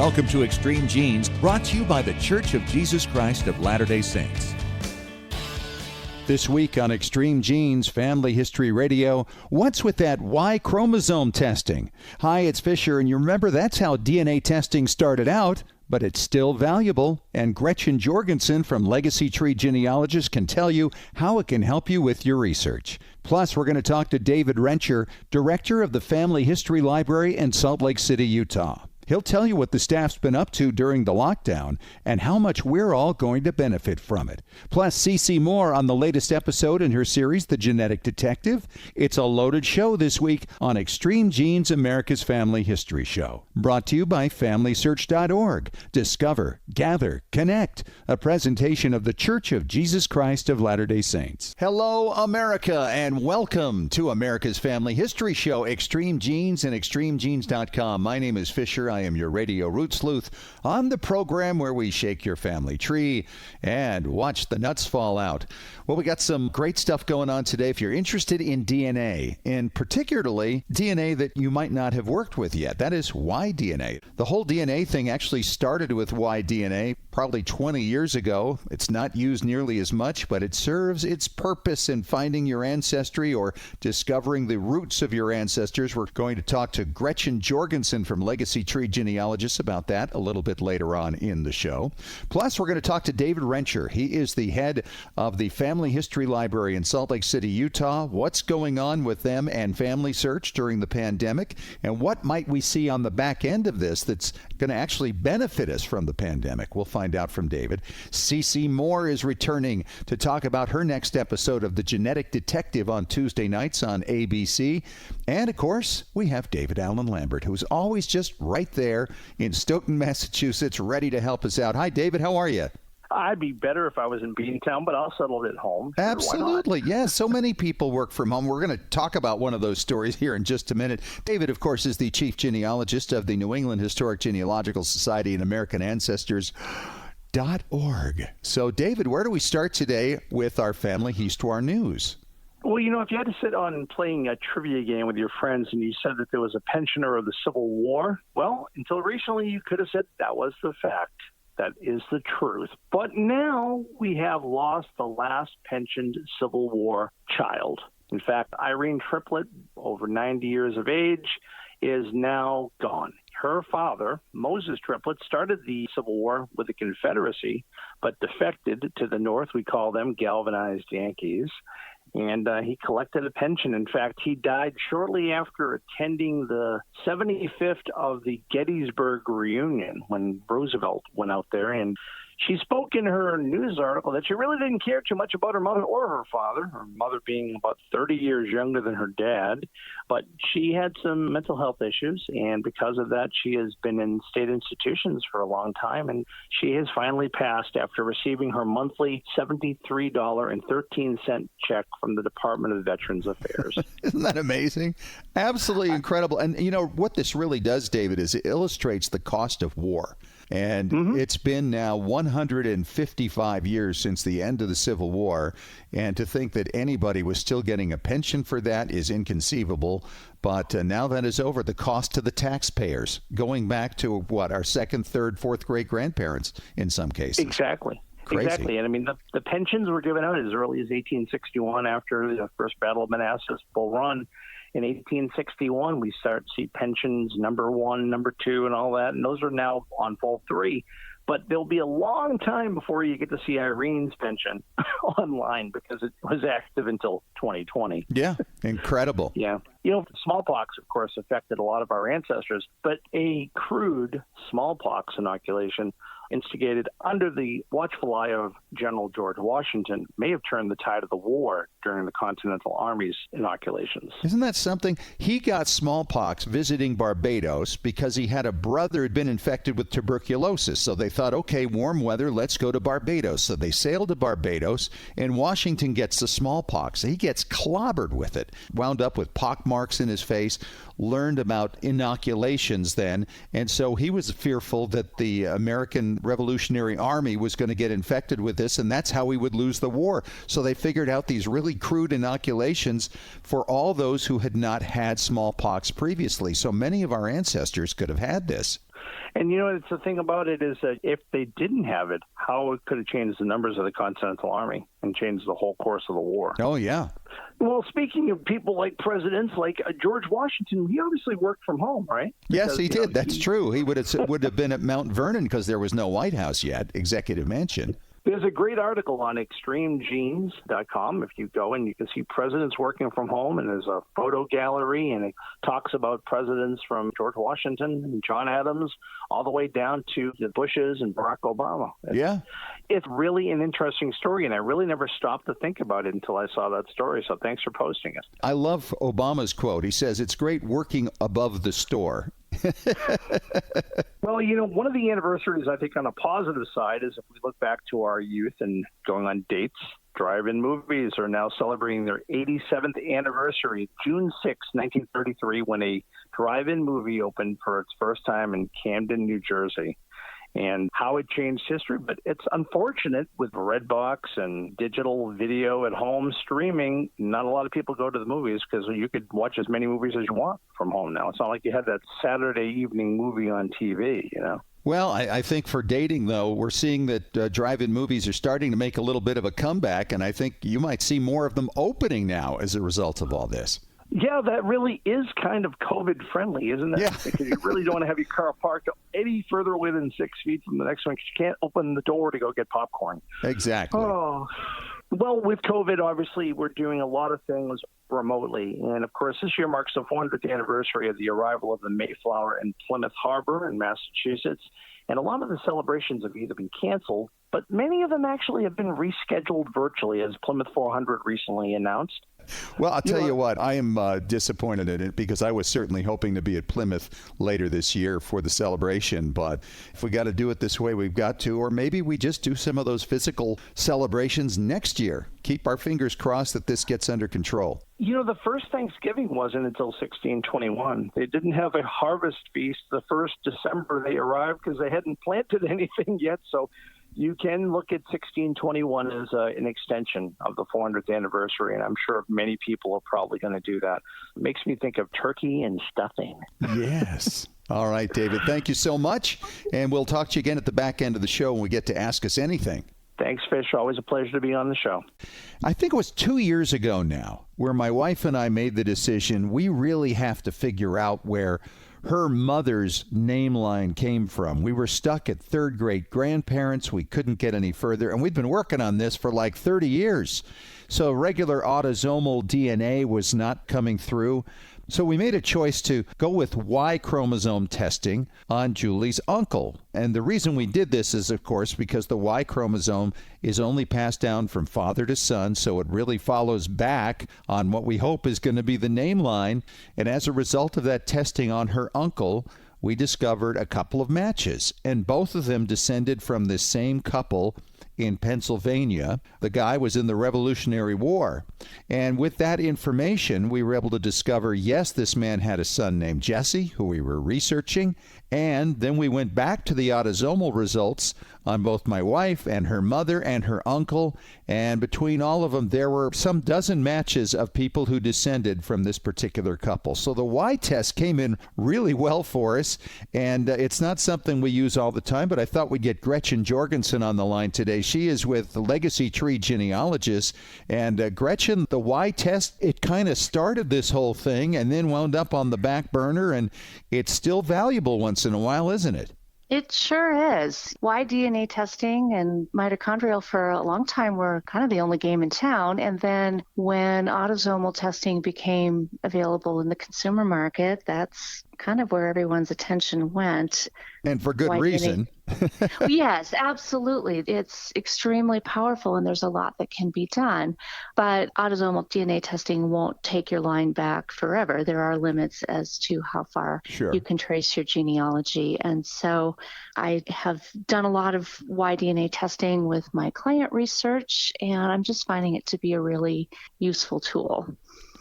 Welcome to Extreme Genes, brought to you by The Church of Jesus Christ of Latter-day Saints. This week on Extreme Genes Family History Radio, what's with that Y chromosome testing? Hi, it's Fisher, and you remember that's how DNA testing started out, but it's still valuable. And Gretchen Jorgensen from Legacy Tree Genealogists can tell you how it can help you with your research. Plus, we're going to talk to David Rencher, director of the Family History Library in Salt Lake City, Utah. He'll tell you what the staff's been up to during the lockdown and how much we're all going to benefit from it. Plus, CeCe Moore on the latest episode in her series, The Genetic Detective. It's a loaded show this week on Extreme Genes, America's Family History Show. Brought to you by FamilySearch.org. Discover, gather, connect. A presentation of The Church of Jesus Christ of Latter-day Saints. Hello, America, and welcome to America's Family History Show, Extreme Genes and ExtremeGenes.com. My name is Fisher. I am your radio root sleuth on the program where we shake your family tree and watch the nuts fall out. Well, we got some great stuff going on today. If you're interested in DNA, and particularly DNA that you might not have worked with yet, that is Y-DNA. The whole DNA thing actually started with Y-DNA probably 20 years ago. It's not used nearly as much, but it serves its purpose in finding your ancestry or discovering the roots of your ancestors. We're going to talk to Gretchen Jorgensen from Legacy Tree Genealogists about that a little bit later on in the show. Plus, we're going to talk to David Rencher. He is the head of the Family History Library in Salt Lake City, Utah. What's going on with them and Family Search during the pandemic? And what might we see on the back end of this that's going to actually benefit us from the pandemic? We'll find out from David. CeCe Moore is returning to talk about her next episode of The Genetic Detective on Tuesday nights on ABC. And, of course, we have David Allen Lambert, who's always just right there in Stoughton, Massachusetts, ready to help us out. Hi, David. How are you? I'd be better if I was in Beantown, but I'll settle it at home. Sure, absolutely. Yeah, so many people work from home. We're going to talk about one of those stories here in just a minute. David, of course, is the chief genealogist of the New England Historic Genealogical Society and American Ancestors.org. So, David, where do we start today with our Family Histoire news? Well, if you had to sit on playing a trivia game with your friends and you said that there was a pensioner of the Civil War, well, until recently you could have said that was the fact. That is the truth. But now we have lost the last pensioned Civil War child. In fact, Irene Triplett, over 90 years of age, is now gone. Her father, Moses Triplett, started the Civil War with the Confederacy, but defected to the North. We call them galvanized Yankees. And he collected a pension. In fact, he died shortly after attending the 75th of the Gettysburg reunion when Roosevelt went out there. And she spoke in her news article that she really didn't care too much about her mother or her father, her mother being about 30 years younger than her dad. But she had some mental health issues, and because of that, she has been in state institutions for a long time, and she has finally passed after receiving her monthly $73.13 check from the Department of Veterans Affairs. Isn't that amazing? Absolutely incredible. And, what this really does, David, is it illustrates the cost of war. And it's been now 155 years since the end of the Civil War. And to think that anybody was still getting a pension for that is inconceivable. But now that is over, the cost to the taxpayers, going back to our second, third, fourth great grandparents in some cases. Exactly. Crazy. Exactly. And I mean, the pensions were given out as early as 1861 after the First Battle of Manassas, Bull Run. In 1861, we start to see pensions number 1, number 2, and all that, and those are now on full 3. But there'll be a long time before you get to see Irene's pension online because it was active until 2020. Yeah, incredible. Yeah. Smallpox, of course, affected a lot of our ancestors, but a crude smallpox inoculation instigated under the watchful eye of General George Washington may have turned the tide of the war during the Continental Army's inoculations. Isn't that something? He got smallpox visiting Barbados because he had a brother who had been infected with tuberculosis. So they thought, okay, warm weather, let's go to Barbados. So they sailed to Barbados, and Washington gets the smallpox. He gets clobbered with it, wound up with pock marks in his face, learned about inoculations then, and so he was fearful that the American Revolutionary Army was going to get infected with this, and that's how we would lose the war. So they figured out these really crude inoculations for all those who had not had smallpox previously. So many of our ancestors could have had this. And, it's the thing about it is that if they didn't have it, how it could have changed the numbers of the Continental Army and changed the whole course of the war. Oh, yeah. Well, speaking of people like presidents, like George Washington, he obviously worked from home, right? Yes, he did. That's true. He would have been at Mount Vernon because there was no White House yet, Executive Mansion. There's a great article on extremegenes.com. If you go and you can see presidents working from home, and there's a photo gallery, and it talks about presidents from George Washington and John Adams all the way down to the Bushes and Barack Obama. It's really an interesting story, and I really never stopped to think about it until I saw that story. So thanks for posting it. I love Obama's quote. He says, "It's great working above the store." Well, one of the anniversaries, I think, on a positive side is if we look back to our youth and going on dates, drive-in movies are now celebrating their 87th anniversary, June 6, 1933, when a drive-in movie opened for its first time in Camden, New Jersey. And how it changed history, but it's unfortunate with Redbox and digital video at home streaming, not a lot of people go to the movies because you could watch as many movies as you want from home now. It's not like you had that Saturday evening movie on TV, Well, I think for dating, though, we're seeing that drive-in movies are starting to make a little bit of a comeback, and I think you might see more of them opening now as a result of all this. Yeah, that really is kind of COVID-friendly, isn't it? Yeah. Because you really don't want to have your car parked any further away than 6 feet from the next one because you can't open the door to go get popcorn. Exactly. Oh. Well, with COVID, obviously, we're doing a lot of things remotely. And, of course, this year marks the 400th anniversary of the arrival of the Mayflower in Plymouth Harbor in Massachusetts. And a lot of the celebrations have either been canceled, but many of them actually have been rescheduled virtually, as Plymouth 400 recently announced. Well, I'll tell you what, I am disappointed in it because I was certainly hoping to be at Plymouth later this year for the celebration. But if we got to do it this way, we've got to. Or maybe we just do some of those physical celebrations next year. Keep our fingers crossed that this gets under control. The first Thanksgiving wasn't until 1621. They didn't have a harvest feast the first December they arrived because they hadn't planted anything yet. So you can look at 1621 as an extension of the 400th anniversary, and I'm sure many people are probably going to do that. It makes me think of turkey and stuffing. Yes. All right, David, thank you so much, and we'll talk to you again at the back end of the show when we get to Ask Us Anything. Thanks, Fish. Always a pleasure to be on the show. I think it was 2 years ago now where my wife and I made the decision we really have to figure out where her mother's name line came from. We were stuck at third great grandparents. We couldn't get any further, and we'd been working on this for like 30 years. So regular autosomal DNA was not coming through. So we made a choice to go with Y chromosome testing on Julie's uncle. And the reason we did this is, of course, because the Y chromosome is only passed down from father to son, so it really follows back on what we hope is going to be the name line. And as a result of that testing on her uncle, we discovered a couple of matches, and both of them descended from this same couple in Pennsylvania. The guy was in the Revolutionary War. And with that information, we were able to discover, yes, this man had a son named Jesse, who we were researching. And then we went back to the autosomal results on both my wife and her mother and her uncle. And between all of them, there were some dozen matches of people who descended from this particular couple. So the Y test came in really well for us. And it's not something we use all the time, but I thought we'd get Gretchen Jorgensen on the line today. She is with the Legacy Tree Genealogists. And Gretchen, the Y test, it kind of started this whole thing and then wound up on the back burner. And it's still valuable once in a while, isn't it? It sure is. Y-DNA testing and mitochondrial for a long time were kind of the only game in town. And then when autosomal testing became available in the consumer market, that's kind of where everyone's attention went. And for good reason. Yes, absolutely. It's extremely powerful, and there's a lot that can be done. But autosomal DNA testing won't take your line back forever. There are limits as to how far you can trace your genealogy. And so I have done a lot of Y-DNA testing with my client research, and I'm just finding it to be a really useful tool.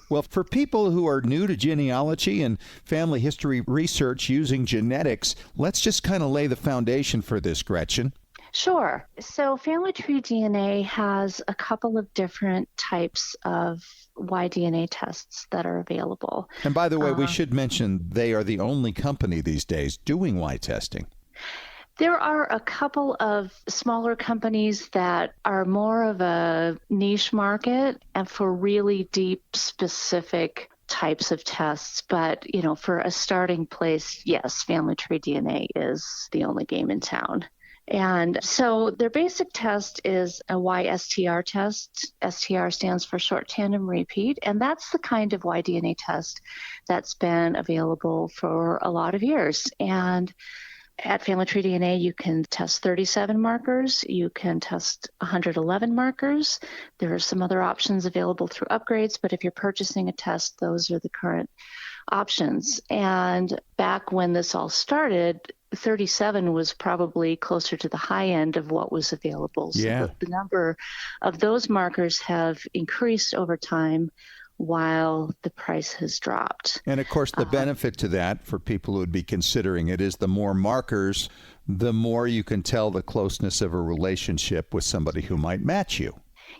Well, for people who are new to genealogy and family history research using genetics, let's just kind of lay the foundation for this, Gretchen. Sure. So Family Tree DNA has a couple of different types of Y-DNA tests that are available. And by the way, we should mention they are the only company these days doing Y testing. There are a couple of smaller companies that are more of a niche market and for really deep, specific types of tests. But, for a starting place, yes, Family Tree DNA is the only game in town. And so their basic test is a YSTR test. STR stands for short tandem repeat, and that's the kind of Y-DNA test that's been available for a lot of years. And at Family Tree DNA, you can test 37 markers. You can test 111 markers. There are some other options available through upgrades, but if you're purchasing a test, those are the current options. And back when this all started, 37 was probably closer to the high end of what was available. So the number of those markers have increased over time while the price has dropped. And of course, the benefit to that for people who would be considering it is the more markers, the more you can tell the closeness of a relationship with somebody who might match you.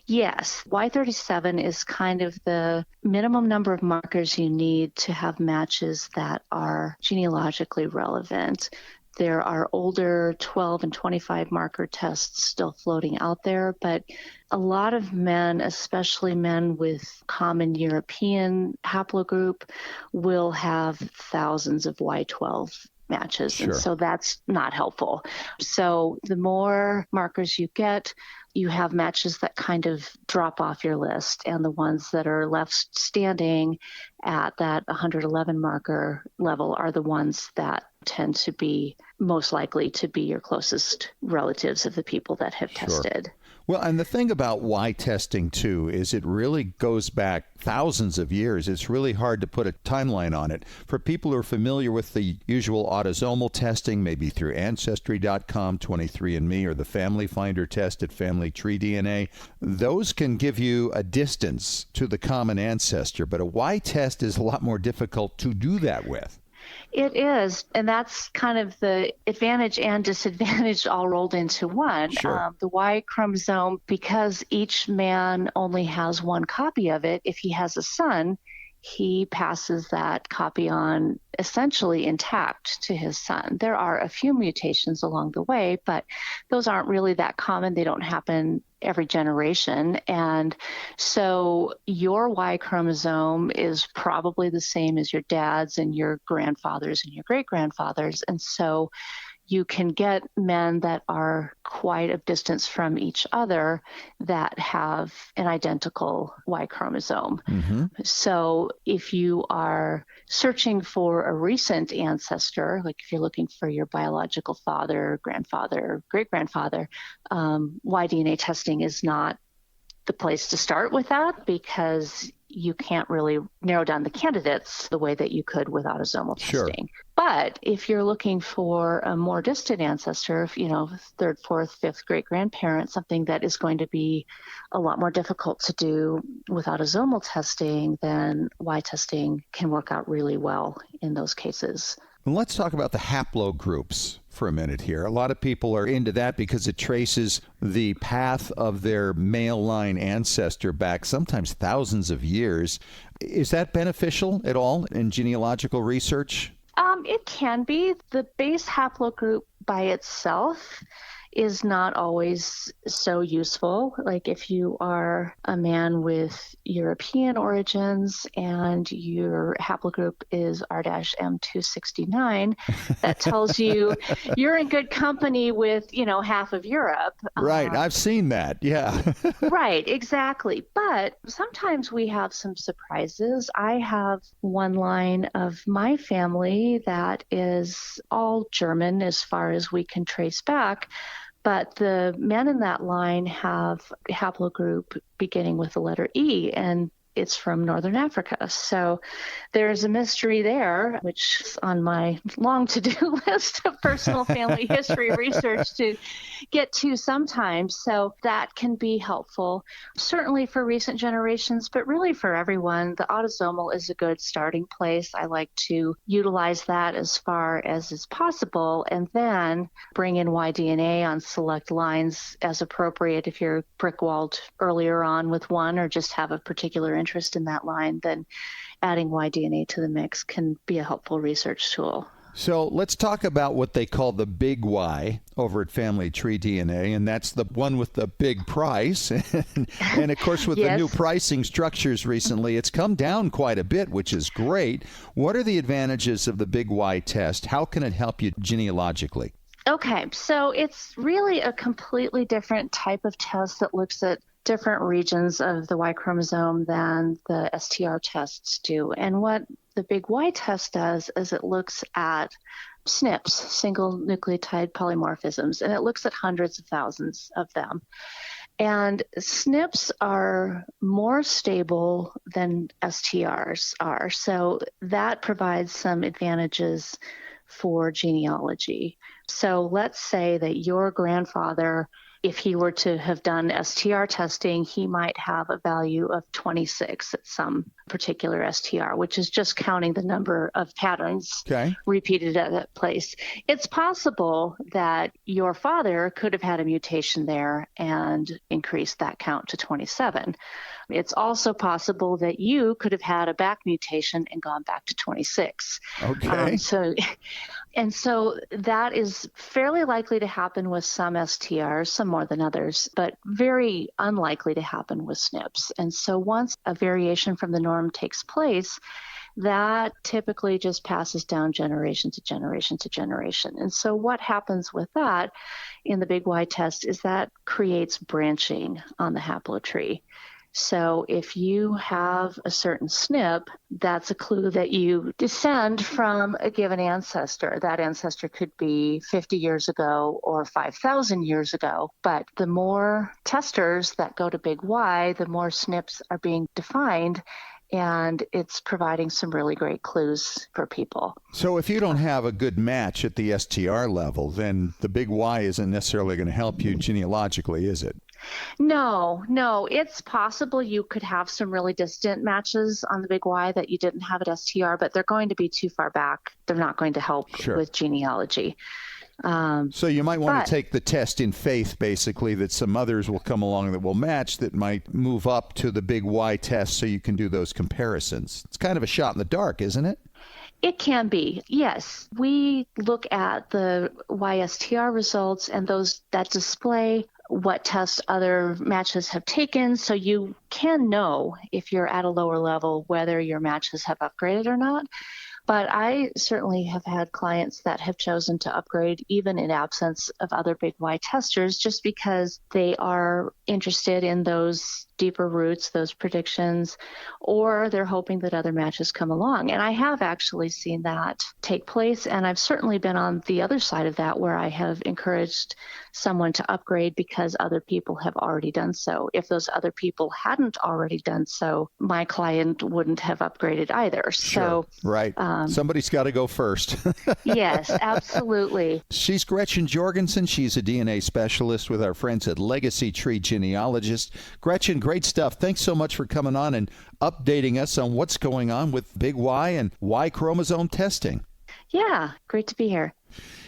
Yes, Y37 is kind of the minimum number of markers you need to have matches that are genealogically relevant. There are older 12 and 25 marker tests still floating out there, but a lot of men, especially men with common European haplogroup, will have thousands of Y12 matches. Sure. And so that's not helpful. So the more markers you get, you have matches that kind of drop off your list, and the ones that are left standing at that 111 marker level are the ones that tend to be most likely to be your closest relatives of the people that have tested. Well, and the thing about Y testing, too, is it really goes back thousands of years. It's really hard to put a timeline on it. For people who are familiar with the usual autosomal testing, maybe through Ancestry.com, 23andMe, or the Family Finder test at Family Tree DNA, those can give you a distance to the common ancestor, but a Y test is a lot more difficult to do that with. It is, and that's kind of the advantage and disadvantage all rolled into one. Sure. The Y chromosome, because each man only has one copy of it, if he has a son, he passes that copy on essentially intact to his son. There are a few mutations along the way, but those aren't really that common. They don't happen every generation. And so your Y chromosome is probably the same as your dad's and your grandfather's and your great-grandfather's. And so you can get men that are quite a distance from each other that have an identical Y chromosome. Mm-hmm. So if you are searching for a recent ancestor, like if you're looking for your biological father, grandfather, great-grandfather, Y-DNA testing is not the place to start with that, because you can't really narrow down the candidates the way that you could with autosomal testing. Sure. But if you're looking for a more distant ancestor, third, fourth, fifth great-grandparent, something that is going to be a lot more difficult to do with autosomal testing, then Y testing can work out really well in those cases. Let's talk about the haplogroups for a minute here. A lot of people are into that because it traces the path of their male line ancestor back sometimes thousands of years. Is that beneficial at all in genealogical research? It can be. The base haplogroup by itself is not always so useful. Like if you are a man with European origins and your haplogroup is R-M269, that tells you you're in good company with, half of Europe. Right. I've seen that. Yeah. Right. Exactly. But sometimes we have some surprises. I have one line of my family that is all German as far as we can trace back. But the men in that line have a haplogroup beginning with the letter E, and it's from Northern Africa. So there's a mystery there, which is on my long to-do list of personal family history research to get to sometimes. So that can be helpful, certainly for recent generations, but really for everyone. The autosomal is a good starting place. I like to utilize that as far as is possible, and then bring in Y-DNA on select lines as appropriate if you're brick-walled earlier on with one or just have a particular interest in that line, then adding Y-DNA to the mix can be a helpful research tool. So let's talk about what they call the big Y over at Family Tree DNA, and that's the one with the big price. And of course, with the new pricing structures recently, it's come down quite a bit, which is great. What are the advantages of the big Y test? How can it help you genealogically? Okay, so it's really a completely different type of test that looks at different regions of the Y chromosome than the STR tests do. And what the big Y test does is it looks at SNPs, single nucleotide polymorphisms, and it looks at hundreds of thousands of them. And SNPs are more stable than STRs are, so that provides some advantages for genealogy. So let's say that your grandfather, if he were to have done STR testing, he might have a value of 26 at some particular STR, which is just counting the number of patterns repeated at that place. It's possible that your father could have had a mutation there and increased that count to 27. It's also possible that you could have had a back mutation and gone back to 26. Okay. So that is fairly likely to happen with some STRs, some more than others, but very unlikely to happen with SNPs. And so once a variation from the norm takes place, that typically just passes down generation to generation to generation. And so what happens with that in the big Y test is that creates branching on the haplotree. So if you have a certain SNP, that's a clue that you descend from a given ancestor. That ancestor could be 50 years ago or 5,000 years ago. But the more testers that go to big Y, the more SNPs are being defined. And it's providing some really great clues for people. So if you don't have a good match at the STR level, then the big Y isn't necessarily going to help you genealogically, is it? No. It's possible you could have some really distant matches on the big Y that you didn't have at STR, but they're going to be too far back. They're not going to help with genealogy. So you might want to take the test in faith, basically, that some others will come along that will match, that might move up to the big Y test so you can do those comparisons. It's kind of a shot in the dark, isn't it? It can be, yes. We look at the YSTR results and those that display what tests other matches have taken, so you can know if you're at a lower level whether your matches have upgraded or not. But I certainly have had clients that have chosen to upgrade even in absence of other big Y testers just because they are interested in those deeper roots, those predictions, or they're hoping that other matches come along. And I have actually seen that take place, and I've certainly been on the other side of that where I have encouraged someone to upgrade because other people have already done so. If those other people hadn't already done so, my client wouldn't have upgraded either. Sure. So, right. Somebody's got to go first. Yes, absolutely. She's Gretchen Jorgensen. She's a DNA specialist with our friends at Legacy Tree Genealogist. Gretchen, great stuff. Thanks so much for coming on and updating us on what's going on with big Y and Y chromosome testing. Yeah, great to be here.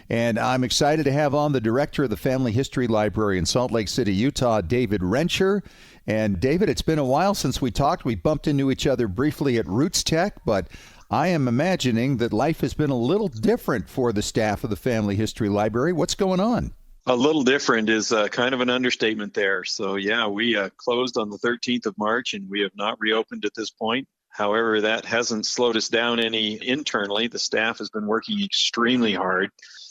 And I'm excited to have on the director of the Family History Library in Salt Lake City, Utah, David Rencher. And David, it's been a while since we talked. We bumped into each other briefly at Roots Tech, but I am imagining that life has been a little different for the staff of the Family History Library. What's going on? A little different is kind of an understatement there. So, yeah, we closed on the 13th of March, and we have not reopened at this point. However, that hasn't slowed us down any internally. The staff has been working extremely hard,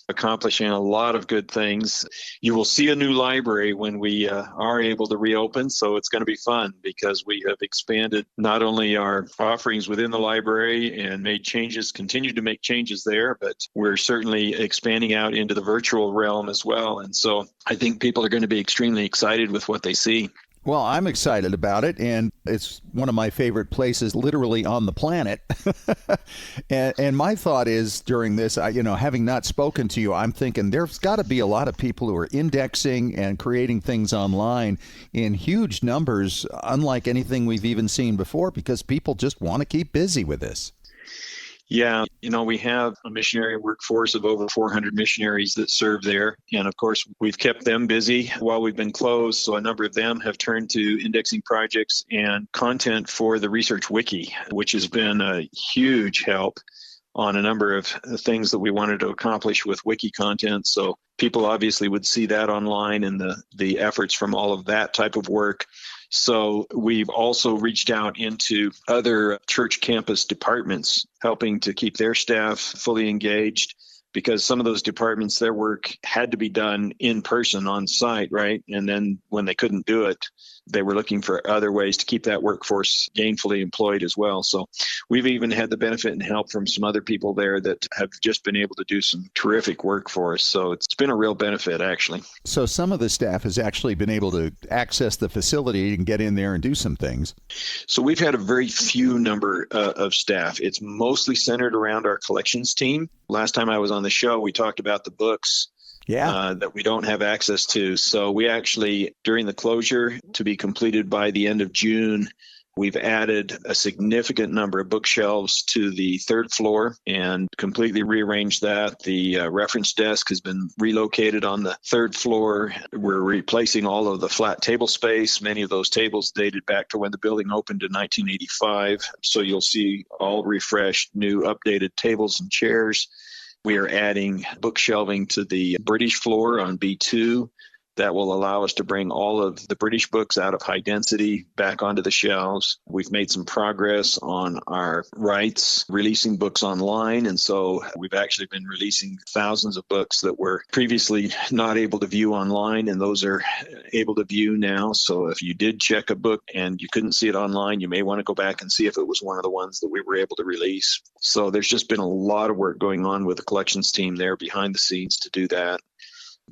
accomplishing a lot of good things. You will see a new library when we are able to reopen, so it's going to be fun because we have expanded not only our offerings within the library and made changes, continue to make changes there, but we're certainly expanding out into the virtual realm as well. And so I think people are going to be extremely excited with what they see. Well, I'm excited about it, and it's one of my favorite places literally on the planet. and my thought is during this, having not spoken to you, I'm thinking there's got to be a lot of people who are indexing and creating things online in huge numbers, unlike anything we've even seen before, because people just want to keep busy with this. Yeah, we have a missionary workforce of over 400 missionaries that serve there. And of course, we've kept them busy while we've been closed. So a number of them have turned to indexing projects and content for the Research Wiki, which has been a huge help on a number of things that we wanted to accomplish with wiki content. So people obviously would see that online and the efforts from all of that type of work. So we've also reached out into other church campus departments, helping to keep their staff fully engaged, because some of those departments, their work had to be done in person on site, right? And then when they couldn't do it, they were looking for other ways to keep that workforce gainfully employed as well. So we've even had the benefit and help from some other people there that have just been able to do some terrific work for us. So it's been a real benefit, actually. So some of the staff has actually been able to access the facility and get in there and do some things. So we've had a very few number of staff. It's mostly centered around our collections team. Last time I was on the show, we talked about the books that we don't have access to. So we actually, during the closure to be completed by the end of June, we've added a significant number of bookshelves to the third floor and completely rearranged that. The reference desk has been relocated on the third floor. We're replacing all of the flat table space. Many of those tables dated back to when the building opened in 1985. So you'll see all refreshed, new, updated tables and chairs. We are adding bookshelving to the British floor on B2. That will allow us to bring all of the British books out of high density back onto the shelves. We've made some progress on our rights, releasing books online. And so we've actually been releasing thousands of books that were previously not able to view online, and those are able to view now. So if you did check a book and you couldn't see it online, you may want to go back and see if it was one of the ones that we were able to release. So there's just been a lot of work going on with the collections team there behind the scenes to do that.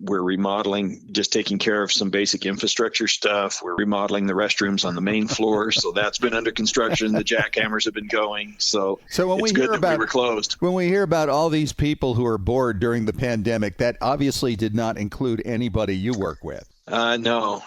We're remodeling, just taking care of some basic infrastructure stuff. We're remodeling the restrooms on the main floor, so that's been under construction. The jackhammers have been going, so when it's good that we were closed. When we hear about all these people who are bored during the pandemic, that obviously did not include anybody you work with. No.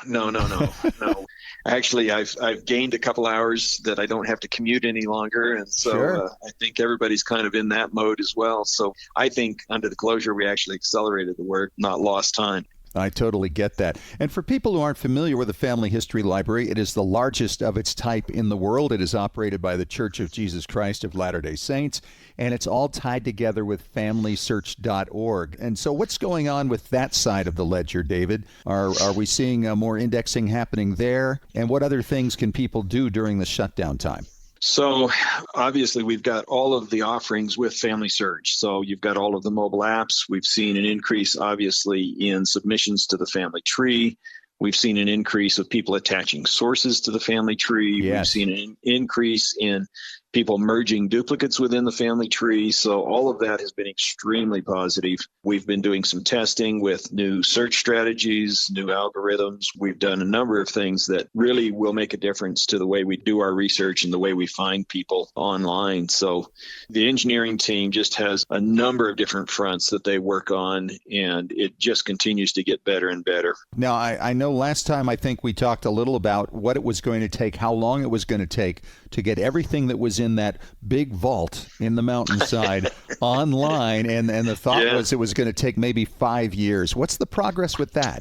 Actually, I've gained a couple hours that I don't have to commute any longer, and so Sure. I think everybody's kind of in that mode as well. So I think under the closure, we actually accelerated the work, not lost time. I totally get that. And for people who aren't familiar with the Family History Library, it is the largest of its type in the world. It is operated by the Church of Jesus Christ of Latter-day Saints, and it's all tied together with FamilySearch.org. And so what's going on with that side of the ledger, David? Are we seeing more indexing happening there? And what other things can people do during the shutdown time? So obviously we've got all of the offerings with Family Search. So you've got all of the mobile apps. We've seen an increase, obviously, in submissions to the family tree. We've seen an increase of people attaching sources to the family tree. Yes. We've seen an increase in people merging duplicates within the family tree. So all of that has been extremely positive. We've been doing some testing with new search strategies, new algorithms. We've done a number of things that really will make a difference to the way we do our research and the way we find people online. So the engineering team just has a number of different fronts that they work on, and it just continues to get better and better. Now, I know last time I think we talked a little about what it was going to take, how long it was going to take to get everything that was in that big vault in the mountainside online, and the thought was it was going to take maybe 5 years. What's the progress with that?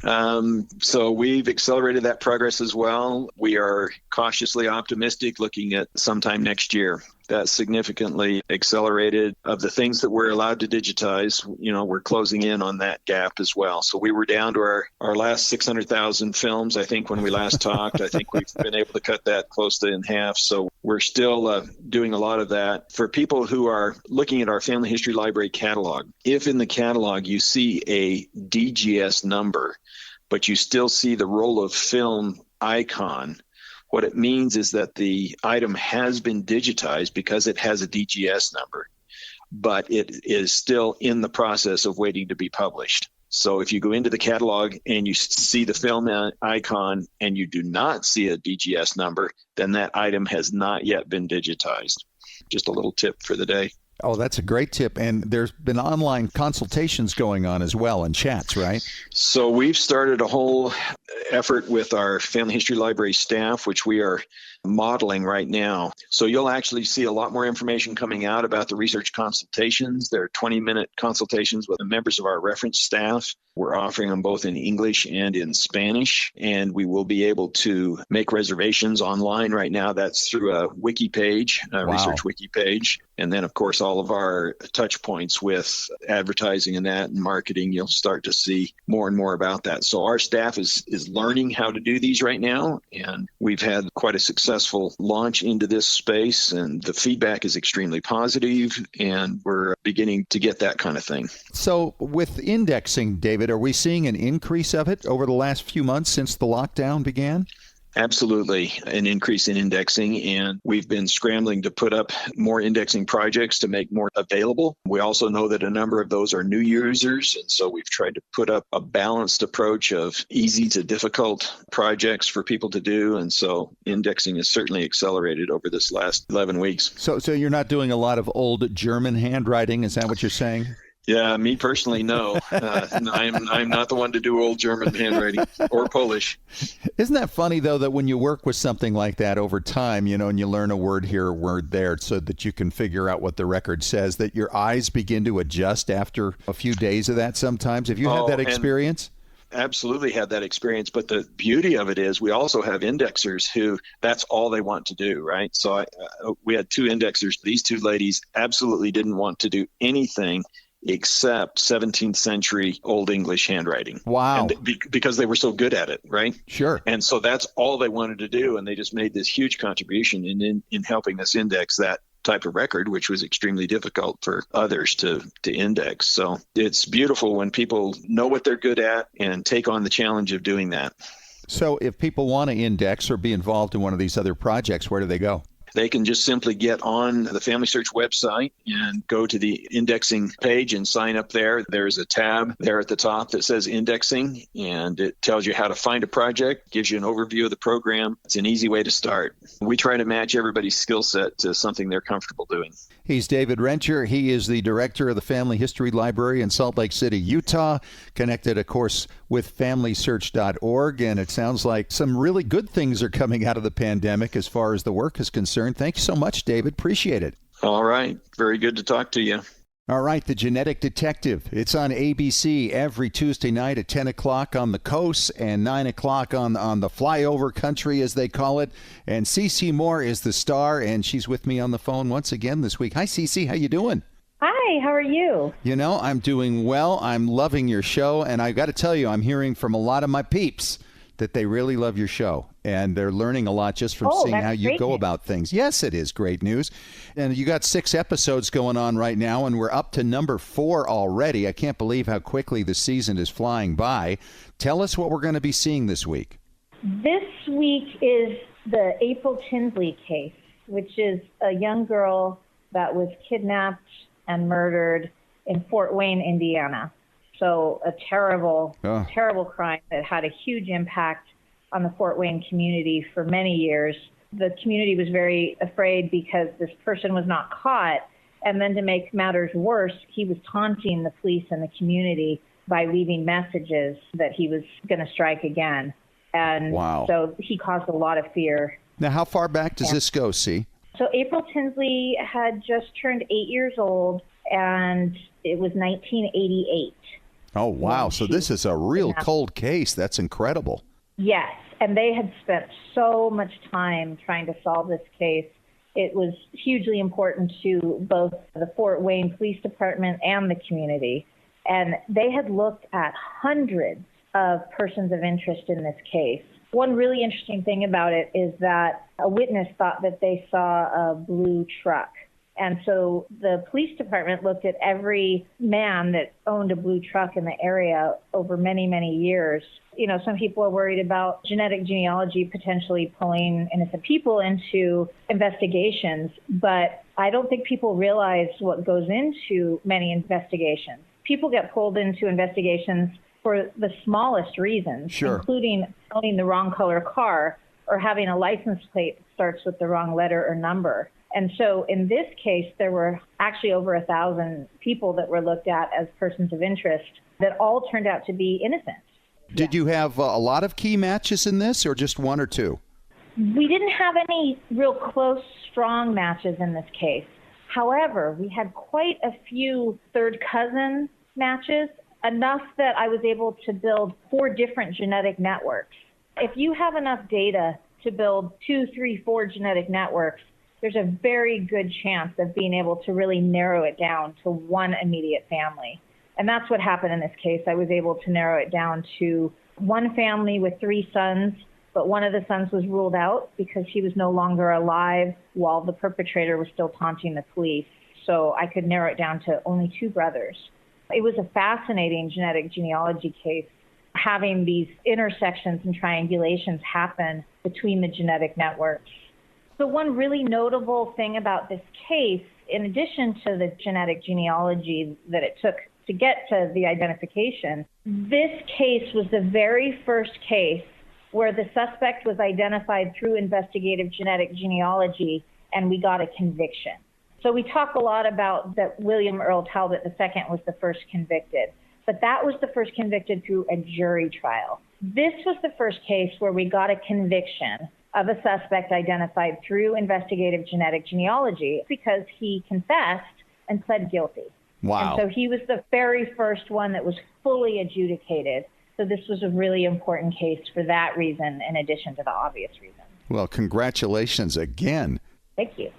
So we've accelerated that progress as well. We are cautiously optimistic, looking at sometime next year. That's significantly accelerated. Of the things that we're allowed to digitize, we're closing in on that gap as well. So we were down to our last 600,000 films, I think, when we last talked. I think we've been able to cut that close to in half. So we're still doing a lot of that. For people who are looking at our Family History Library catalog, if in the catalog you see a DGS number, but you still see the roll of film icon, what it means is that the item has been digitized because it has a DGS number, but it is still in the process of waiting to be published. So if you go into the catalog and you see the film icon and you do not see a DGS number, then that item has not yet been digitized. Just a little tip for the day. Oh, that's a great tip. And there's been online consultations going on as well and chats, right? So we've started a whole effort with our Family History Library staff, which we are modeling right now. So you'll actually see a lot more information coming out about the research consultations. They're 20-minute consultations with the members of our reference staff. We're offering them both in English and in Spanish, and we will be able to make reservations online right now. That's through a wiki page, a research wiki page. And then, of course, all of our touch points with advertising and that and marketing, you'll start to see more and more about that. So our staff is learning how to do these right now, and we've had quite a successful launch into this space, and the feedback is extremely positive, and we're beginning to get that kind of thing. So with indexing, David, are we seeing an increase of it over the last few months since the lockdown began? Absolutely, an increase in indexing, and we've been scrambling to put up more indexing projects to make more available. We also know that a number of those are new users, and so we've tried to put up a balanced approach of easy to difficult projects for people to do, and so indexing has certainly accelerated over this last 11 weeks. So you're not doing a lot of old German handwriting, is that what you're saying? Yeah, me personally, no. I'm not the one to do old German handwriting or Polish. Isn't that funny, though, that when you work with something like that over time, and you learn a word here, a word there, so that you can figure out what the record says, that your eyes begin to adjust after a few days of that sometimes? Have you had that experience? Absolutely had that experience. But the beauty of it is we also have indexers who that's all they want to do, right? So we had two indexers. These two ladies absolutely didn't want to do anything except 17th century Old English handwriting. Wow. And because they were so good at it, right? Sure. And so that's all they wanted to do. And they just made this huge contribution in helping us index that type of record, which was extremely difficult for others to index. So it's beautiful when people know what they're good at and take on the challenge of doing that. So if people want to index or be involved in one of these other projects, where do they go? They can just simply get on the Family Search website and go to the indexing page and sign up there. There's a tab there at the top that says indexing, and it tells you how to find a project, gives you an overview of the program. It's an easy way to start. We try to match everybody's skill set to something they're comfortable doing. He's David Rencher. He is the director of the Family History Library in Salt Lake City, Utah, connected, of course, with FamilySearch.org. And it sounds like some really good things are coming out of the pandemic as far as the work is concerned. Thank you so much, David. Appreciate it. All right. Very good to talk to you. All right, The Genetic Detective. It's on ABC every Tuesday night at 10 o'clock on the coast and 9 o'clock on the flyover country, as they call it. And Cece Moore is the star, and she's with me on the phone once again this week. Hi, Cece. How you doing? Hi, how are you? I'm doing well. I'm loving your show, and I've got to tell you, I'm hearing from a lot of my peeps that they really love your show, and they're learning a lot just from seeing how you go about things. Yes, it is great news. And you got 6 episodes going on right now, and we're up to number 4 already. I can't believe how quickly the season is flying by. Tell us what we're going to be seeing this week. This week is the April Tinsley case, which is a young girl that was kidnapped and murdered in Fort Wayne, Indiana. So a terrible crime that had a huge impact on the Fort Wayne community for many years. The community was very afraid because this person was not caught. And then to make matters worse, he was taunting the police and the community by leaving messages that he was going to strike again. And so he caused a lot of fear. Now, how far back does this go, C? So April Tinsley had just turned 8 years old, and it was 1988. Oh, wow. So this is a real cold case. That's incredible. Yes. And they had spent so much time trying to solve this case. It was hugely important to both the Fort Wayne Police Department and the community. And they had looked at hundreds of persons of interest in this case. One really interesting thing about it is that a witness thought that they saw a blue truck. And so the police department looked at every man that owned a blue truck in the area over many, many years. Some people are worried about genetic genealogy potentially pulling innocent people into investigations, but I don't think people realize what goes into many investigations. People get pulled into investigations for the smallest reasons, including owning the wrong color car or having a license plate that starts with the wrong letter or number. And so in this case, there were actually over 1,000 people that were looked at as persons of interest that all turned out to be innocent. Did you have a lot of key matches in this, or just one or two? We didn't have any real close, strong matches in this case. However, we had quite a few third cousin matches, enough that I was able to build 4 different genetic networks. If you have enough data to build 2, 3, 4 genetic networks, there's a very good chance of being able to really narrow it down to one immediate family. And that's what happened in this case. I was able to narrow it down to one family with 3 sons, but one of the sons was ruled out because he was no longer alive while the perpetrator was still taunting the police. So I could narrow it down to only 2 brothers. It was a fascinating genetic genealogy case, having these intersections and triangulations happen between the genetic networks. So one really notable thing about this case, in addition to the genetic genealogy that it took to get to the identification, this case was the very first case where the suspect was identified through investigative genetic genealogy, and we got a conviction. So we talk a lot about that William Earl Talbot II was the first convicted, but that was the first convicted through a jury trial. This was the first case where we got a conviction of a suspect identified through investigative genetic genealogy because he confessed and pled guilty. Wow. And so he was the very first one that was fully adjudicated. So this was a really important case for that reason, in addition to the obvious reason. Well, congratulations again. Thank you.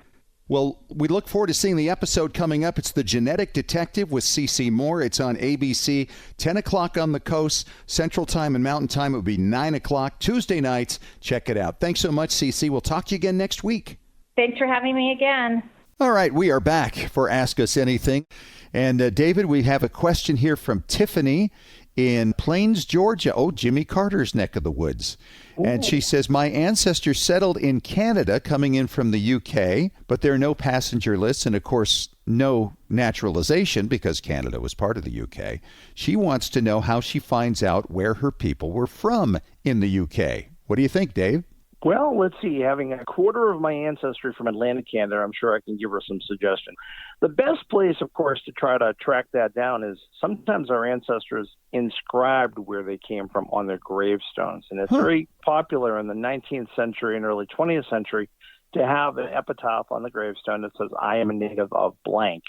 Well, we look forward to seeing the episode coming up. It's The Genetic Detective with CeCe Moore. It's on ABC, 10 o'clock on the coast, Central Time and Mountain Time. It would be 9 o'clock Tuesday nights. Check it out. Thanks so much, CeCe. We'll talk to you again next week. Thanks for having me again. All right, we are back for Ask Us Anything. And David, we have a question here from Tiffany in Plains, Georgia. Oh, Jimmy Carter's neck of the woods. Ooh. And she says, my ancestors settled in Canada coming in from the UK, but there are no passenger lists and, of course, no naturalization because Canada was part of the UK. She wants to know how she finds out where her people were from in the UK. What do you think, Dave? Well, let's see. Having a quarter of my ancestry from Atlantic Canada, I'm sure I can give her some suggestion. The best place, of course, to try to track that down is sometimes our ancestors inscribed where they came from on their gravestones. And it's very popular in the 19th century and early 20th century to have an epitaph on the gravestone that says, I am a native of blank.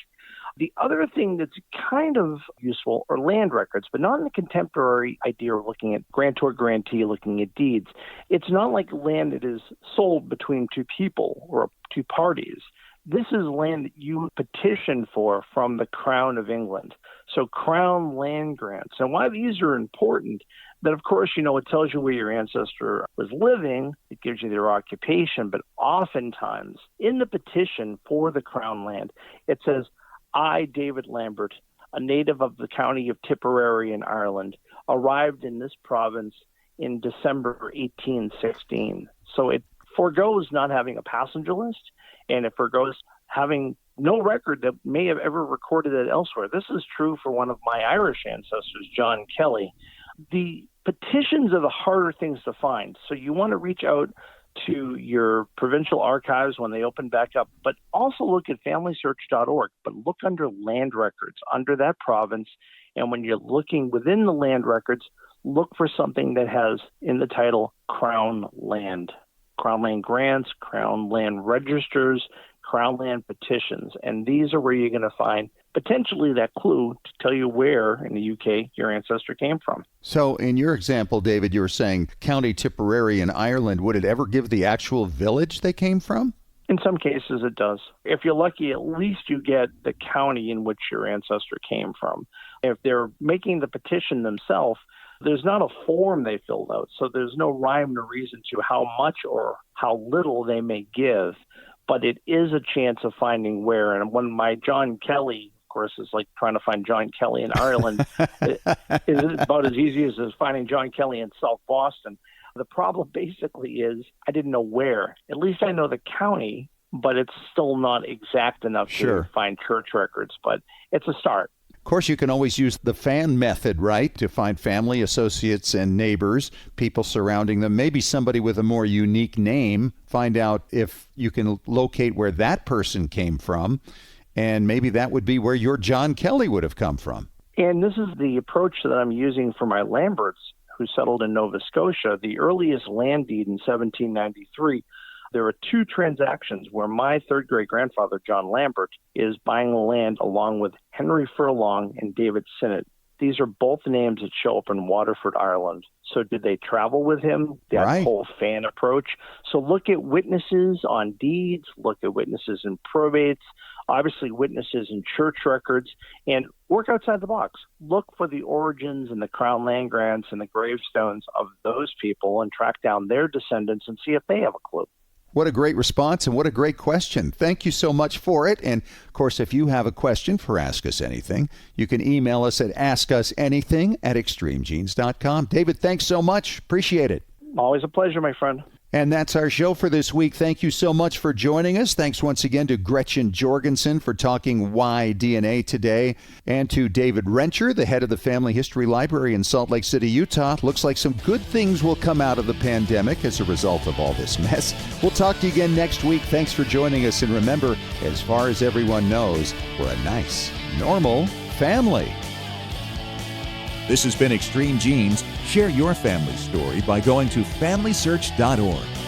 The other thing that's kind of useful are land records, but not in the contemporary idea of looking at grantor, grantee, looking at deeds. It's not like land that is sold between 2 people or 2 parties. This is land that you petition for from the Crown of England. So Crown land grants. And why these are important, that of course, it tells you where your ancestor was living. It gives you their occupation. But oftentimes in the petition for the Crown land, it says, I, David Lambert, a native of the county of Tipperary in Ireland, arrived in this province in December 1816. So it forgoes not having a passenger list, and it forgoes having no record that may have ever recorded it elsewhere. This is true for one of my Irish ancestors, John Kelly. The petitions are the harder things to find. So you want to reach out to your provincial archives when they open back up, but also look at familysearch.org, but look under land records under that province. And when you're looking within the land records, look for something that has in the title Crown Land grants, Crown land registers, Crown land petitions. And these are where you're going to find potentially that clue to tell you where in the UK your ancestor came from. So in your example, David, you were saying County Tipperary in Ireland. Would it ever give the actual village they came from? In some cases it does. If you're lucky, at least you get the county in which your ancestor came from. If they're making the petition themselves, there's not a form they filled out, so there's no rhyme or reason to how much or how little they may give, but it is a chance of finding where. And when my John Kelly, of course, is like trying to find John Kelly in Ireland, it is about as easy as finding John Kelly in South Boston. The problem basically is I didn't know where. At least I know the county, but it's still not exact enough to find church records, but it's a start. Of course, you can always use the fan method, right, to find family, associates, and neighbors, people surrounding them, maybe somebody with a more unique name, find out if you can locate where that person came from, and maybe that would be where your John Kelly would have come from. And this is the approach that I'm using for my Lamberts who settled in Nova Scotia, the earliest land deed in 1793, there are two transactions where my third great-grandfather, John Lambert, is buying the land along with Henry Furlong and David Sinnott. These are both names that show up in Waterford, Ireland. So did they travel with him? That Right. whole fan approach. So look at witnesses on deeds, look at witnesses in probates, obviously witnesses in church records, and work outside the box. Look for the origins and the crown land grants and the gravestones of those people and track down their descendants and see if they have a clue. What a great response and what a great question. Thank you so much for it. And, of course, if you have a question for Ask Us Anything, you can email us at askusanything@extremegenes.com. David, thanks so much. Appreciate it. Always a pleasure, my friend. And that's our show for this week. Thank you so much for joining us. Thanks once again to Gretchen Jorgensen for talking Why DNA today, and to David Rencher, the head of the Family History Library in Salt Lake City, Utah. Looks like some good things will come out of the pandemic as a result of all this mess. We'll talk to you again next week. Thanks for joining us. And remember, as far as everyone knows, we're a nice, normal family. This has been Extreme Genes. Share your family story by going to FamilySearch.org.